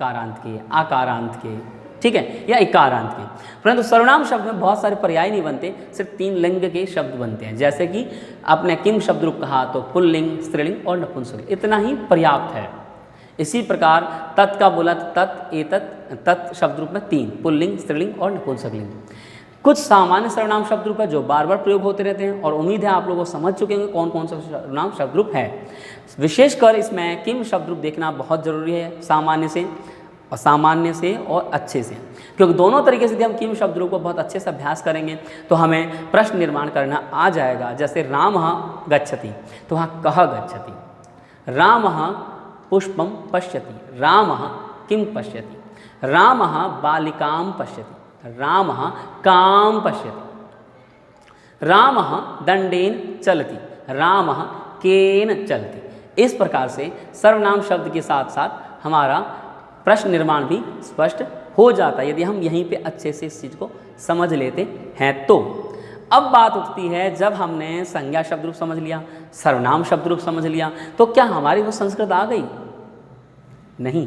कारांत के, आकारांत के, ठीक है, या इकारांत के। परंतु सर्वनाम शब्द में बहुत सारे पर्याय नहीं बनते, सिर्फ 3 लिंग के शब्द बनते हैं। जैसे कि आपने किम शब्द रूप कहा तो पुल्लिंग, स्त्रीलिंग और नपुंसकलिंग, इतना ही पर्याप्त है। इसी प्रकार तत् का बोला तो तत्, एतत्, तत् शब्द रूप में 3, पुल्लिंग, स्त्रीलिंग और नपुंसकलिंग। कुछ सामान्य सर्वनाम शब्द रूप है जो बार बार प्रयोग होते रहते हैं, और उम्मीद है आप लोगों को समझ चुके होंगे कौन कौन सा सर्वनाम शब्द रूप है। विशेषकर इसमें किम शब्द रूप देखना बहुत जरूरी है, सामान्य से और सामान्य से और अच्छे से, क्योंकि दोनों तरीके से यदि हम किम शब्द रूप को बहुत अच्छे से अभ्यास करेंगे तो हमें प्रश्न निर्माण करना आ जाएगा। जैसे रामः गच्छति, तो वहाँ कः गच्छति, रामः पुष्पं पश्यति, रामः किं पश्यति, रामः बालिकां पश्यति, रामः कां पश्यति, रामः दंडेन चलति, रामः केन चलति। इस प्रकार से सर्वनाम शब्द के साथ साथ हमारा प्रश्न निर्माण भी स्पष्ट हो जाता है यदि हम यहीं पे अच्छे से इस चीज़ को समझ लेते हैं तो। अब बात उठती है, जब हमने संज्ञा शब्द रूप समझ लिया, सर्वनाम शब्द रूप समझ लिया, तो क्या हमारी वो संस्कृत आ गई? नहीं।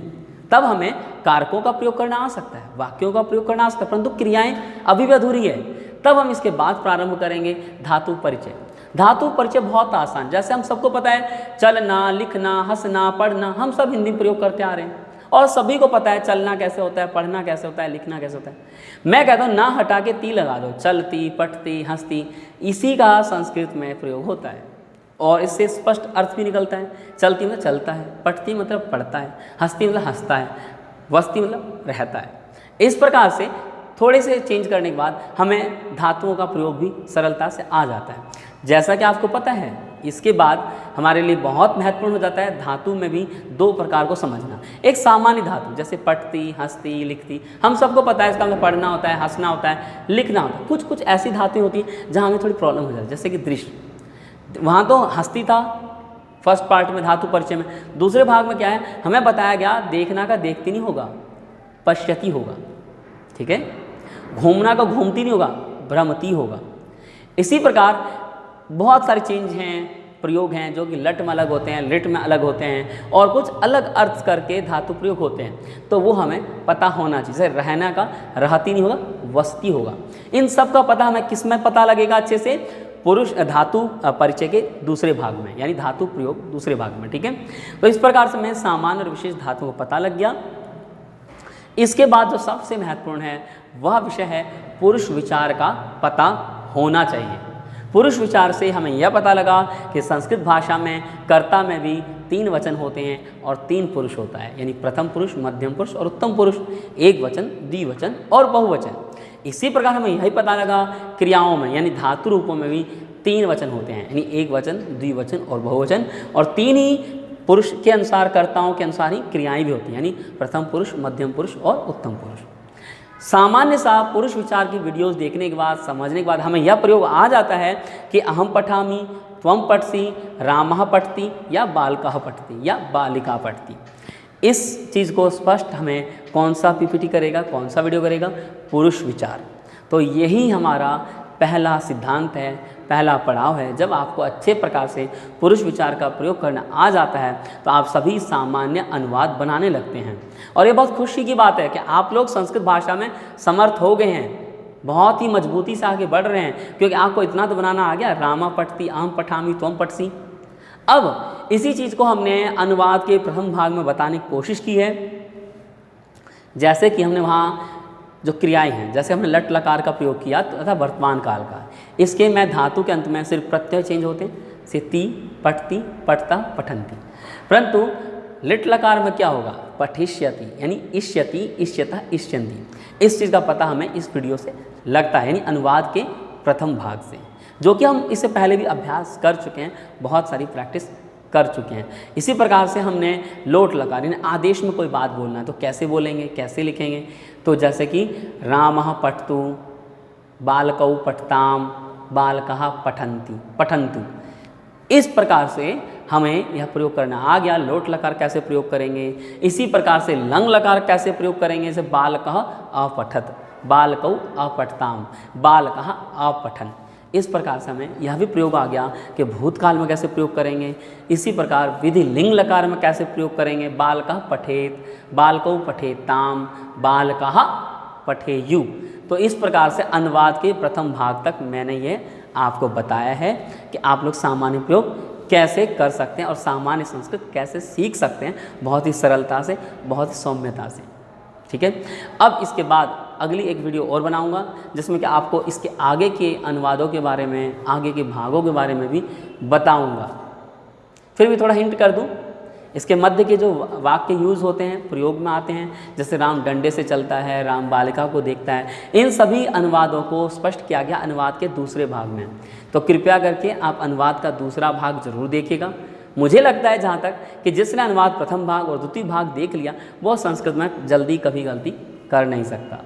तब हमें कारकों का प्रयोग करना आ सकता है, वाक्यों का प्रयोग करना आ सकता है, परंतु क्रियाएं अभी भी अधूरी है। तब हम इसके बाद प्रारंभ करेंगे धातु परिचय। धातु परिचय बहुत आसान, जैसे हम सबको पता है चलना, लिखना, हंसना, पढ़ना, हम सब हिंदी में प्रयोग करते आ रहे हैं और सभी को पता है चलना कैसे होता है, पढ़ना कैसे होता है, लिखना कैसे होता है। मैं कहता हूँ ना हटा के ती लगा दो, चलती, पढ़ती, हंसती, इसी का संस्कृत में प्रयोग होता है और इससे स्पष्ट अर्थ भी निकलता है। चलती मतलब चलता है, पढ़ती मतलब पढ़ता है, हंसती मतलब हंसता है, वसती मतलब रहता है। इस प्रकार से थोड़े से चेंज करने के बाद हमें धातुओं का प्रयोग भी सरलता से आ जाता है। जैसा कि आपको पता है, इसके बाद हमारे लिए बहुत महत्वपूर्ण हो जाता है धातु में भी 2 प्रकार को समझना। एक सामान्य धातु जैसे पढ़ती, हंसती, लिखती, हम सबको पता है इसका मतलब पढ़ना होता है, हंसना होता है, लिखना होता है। कुछ कुछ ऐसी धातुएं होती हैं जहाँ हमें थोड़ी प्रॉब्लम हो जाती है, जैसे कि दृश्य, वहाँ तो हंसती था फर्स्ट पार्ट में धातु परिचय में, दूसरे भाग में क्या है हमें बताया गया देखना का देखती नहीं होगा, पश्यती होगा, ठीक है। घूमना का घूमती नहीं होगा, भ्रमती होगा। इसी प्रकार बहुत सारे चेंज हैं, प्रयोग हैं जो कि लट में अलग होते हैं, लिट में अलग होते हैं और कुछ अलग अर्थ करके धातु प्रयोग होते हैं, तो वो हमें पता होना चाहिए। जैसे रहना का रहती नहीं होगा, वसती होगा। इन सब का पता हमें किस में पता लगेगा अच्छे से? पुरुष धातु परिचय के दूसरे भाग में, यानी धातु प्रयोग दूसरे भाग में, ठीक है। तो इस प्रकार से हमें सामान्य और विशेष धातुओं को पता लग गया। इसके बाद जो सबसे महत्वपूर्ण है वह विषय है पुरुष विचार का पता होना चाहिए। पुरुष विचार से हमें यह पता लगा कि संस्कृत भाषा में कर्ता में भी 3 वचन होते हैं और 3 पुरुष होता है, यानी प्रथम पुरुष, मध्यम पुरुष और उत्तम पुरुष, एक वचन, द्विवचन और बहुवचन। इसी प्रकार हमें यही पता लगा क्रियाओं में, यानी धातु रूपों में भी 3 वचन होते हैं, यानी एक वचन, द्विवचन और बहुवचन, और 3 ही पुरुष के अनुसार, कर्ताओं के अनुसार ही क्रियाएं भी होती हैं, यानी प्रथम पुरुष, मध्यम पुरुष और उत्तम पुरुष। सामान्य सा पुरुष विचार की वीडियोस देखने के बाद, समझने के बाद हमें यह प्रयोग आ जाता है कि अहम पठामि, त्वम पठसि, रामः पठति या बालकः पठति या बालिका पठति। इस चीज़ को स्पष्ट हमें कौन सा पीपीटी करेगा, कौन सा वीडियो करेगा? पुरुष विचार। तो यही हमारा पहला सिद्धांत है, पहला पड़ाव है। जब आपको अच्छे प्रकार से पुरुष विचार का प्रयोग करना आ जाता है तो आप सभी सामान्य अनुवाद बनाने लगते हैं। और ये बहुत खुशी की बात है कि आप लोग संस्कृत भाषा में समर्थ हो गए हैं, बहुत ही मजबूती से आगे बढ़ रहे हैं, क्योंकि आपको इतना तो बनाना आ गया, रामा पठति, अहम पठामि, त्वम पठसि। अब इसी चीज़ को हमने अनुवाद के प्रथम भाग में बताने की कोशिश की है। जैसे कि हमने वहाँ जो क्रियाएं हैं, जैसे हमने लट लकार का प्रयोग किया तथा वर्तमान काल का, इसके में धातु के अंत में सिर्फ प्रत्यय चेंज होते हैं, से ती, पठती, पठता, पठन्ति। परंतु लिट लकार में क्या होगा? पठिष्यति, यानी इष्यति, इष्यतः, इष्यन्ति। इस चीज़ का पता हमें इस वीडियो से लगता है, यानी अनुवाद के प्रथम भाग से, जो कि हम इससे पहले भी अभ्यास कर चुके हैं, बहुत सारी प्रैक्टिस कर चुके हैं। इसी प्रकार से हमने लोट लकार, यानी आदेश में कोई बात बोलना है तो कैसे बोलेंगे, कैसे लिखेंगे? तो जैसे कि रामः पठतु, बालकौ पठताम, बालकः पठन्ति, पठन्तु। इस प्रकार से हमें यह प्रयोग करना आ गया। लोट लकार कैसे प्रयोग करेंगे, इसी प्रकार से लंग लकार कैसे प्रयोग करेंगे, जैसे बालकः अपठत, बालकौ अपठताम, बालकः अपठन। इस प्रकार से हमें यह भी प्रयोग आ गया कि भूतकाल में कैसे प्रयोग करेंगे। इसी प्रकार विधि लिंग लकार में कैसे प्रयोग करेंगे, बालकः पठेत, बालकौ पठेताम, बालकः पठेयु। तो इस प्रकार से अनुवाद के प्रथम भाग तक मैंने ये आपको बताया है कि आप लोग सामान्य प्रयोग कैसे कर सकते हैं और सामान्य संस्कृत कैसे सीख सकते हैं, बहुत ही सरलता से, बहुत ही सौम्यता से। ठीक है, अब इसके बाद अगली एक वीडियो और बनाऊंगा जिसमें कि आपको इसके आगे के अनुवादों के बारे में, आगे के भागों के बारे में भी बताऊंगा। फिर भी थोड़ा हिंट कर दूं, इसके मध्य के जो वाक्य यूज़ होते हैं, प्रयोग में आते हैं, जैसे राम डंडे से चलता है, राम बालिका को देखता है, इन सभी अनुवादों को स्पष्ट किया गया अनुवाद के दूसरे भाग में। तो कृपया करके आप अनुवाद का दूसरा भाग जरूर देखिएगा। मुझे लगता है जहाँ तक कि जिसने अनुवाद प्रथम भाग और द्वितीय भाग देख लिया वो संस्कृत में जल्दी कभी गलती कर नहीं सकता।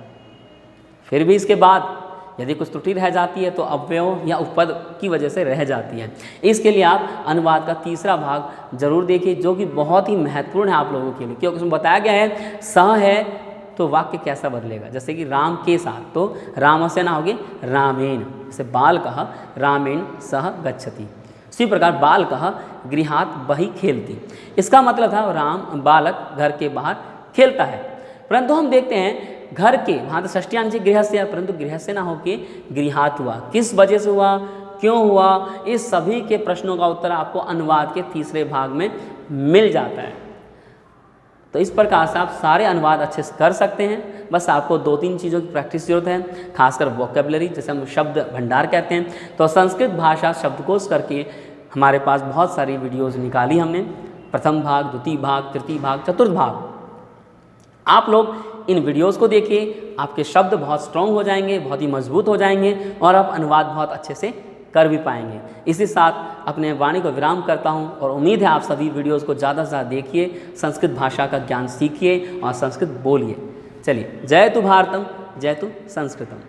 फिर भी इसके बाद यदि कुछ त्रुटि रह जाती है तो अव्ययों या उपपद की वजह से रह जाती है। इसके लिए आप अनुवाद का तीसरा भाग जरूर देखिए, जो कि बहुत ही महत्वपूर्ण है आप लोगों के लिए, क्योंकि उसमें बताया गया है स है तो वाक्य कैसा बदलेगा। जैसे कि राम के साथ, तो राम से ना होगे रामेण, जैसे बालकः रामेण सह गच्छति। इसी प्रकार बालकः गृहात् बहिः खेलति, इसका मतलब था राम बालक घर के बाहर खेलता है। परंतु हम देखते हैं घर के, वहाँ तो षष्ठ्यांश गृहस्य, परंतु गृहस्य ना होके गृहात् हुआ। किस वजह से हुआ, क्यों हुआ, इस सभी के प्रश्नों का उत्तर आपको अनुवाद के तीसरे भाग में मिल जाता है। तो इस प्रकार से आप सारे अनुवाद अच्छे से कर सकते हैं। बस आपको 2-3 चीज़ों की प्रैक्टिस की जरूरत है, खासकर वोकेबलरी, जैसे हम शब्द भंडार कहते हैं। तो संस्कृत भाषा शब्दकोश करके हमारे पास बहुत सारी वीडियोस निकाली हमने, प्रथम भाग, द्वितीय भाग, तृतीय भाग, चतुर्थ भाग। आप लोग इन वीडियोस को देखिए, आपके शब्द बहुत स्ट्रॉन्ग हो जाएंगे, बहुत ही मजबूत हो जाएंगे और आप अनुवाद बहुत अच्छे से कर भी पाएंगे। इसी साथ अपने वाणी को विराम करता हूं और उम्मीद है आप सभी वीडियोस को ज़्यादा से ज़्यादा देखिए, संस्कृत भाषा का ज्ञान सीखिए और संस्कृत बोलिए। चलिए, जयतु भारतम, जयतु संस्कृतम।